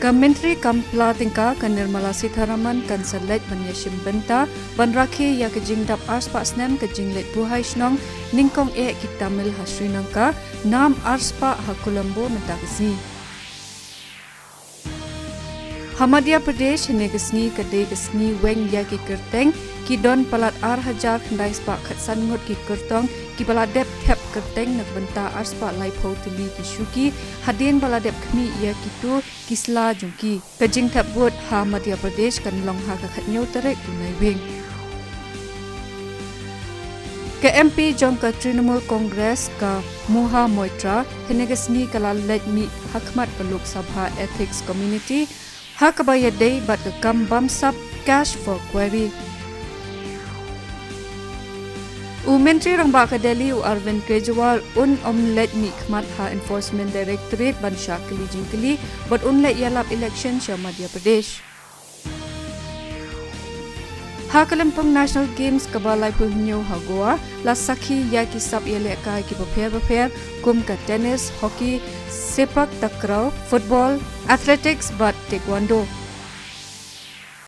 Menteri Kampla tingka kan Nirmala Sitharaman kan selet menyeshim Mynta ban rakhi ya kejingdap arspa snem kejinglet buhai snong ningkong kita mil hasri nangka nam arspa hakulambo mentakisi. Madhya Pradesh negesni kadai gesni weng ya ki kerteng ki don palat ar hajar khandai spa khatsan ngot ki kertong ki baladep thep kerteng nak benta arspa lai photili ki shuki hadin baladep khmi ya kitu kisla jungki kajing thap bot Madhya Pradesh kan long ha ka khatnyau tarek unai wing ke MP jong ka Trinamool Congress ka Muha Moitra henegesni kala let mi hakmat peluk sabha ethics community hakabaya day but the kambam sub cash for query. Menteri Rangba ka Delhi Arvind Kejriwal omlet mi khmat ha Enforcement Directorate ban shakli jingkli but let yalap election sha Madhya Pradesh. Kalampong National Games kabalai puhnyo ha Goa la sakhi ya ki sab yele ka ki bapher kum ka tennis, hockey, sepak takraw, football, athletics but taekwondo.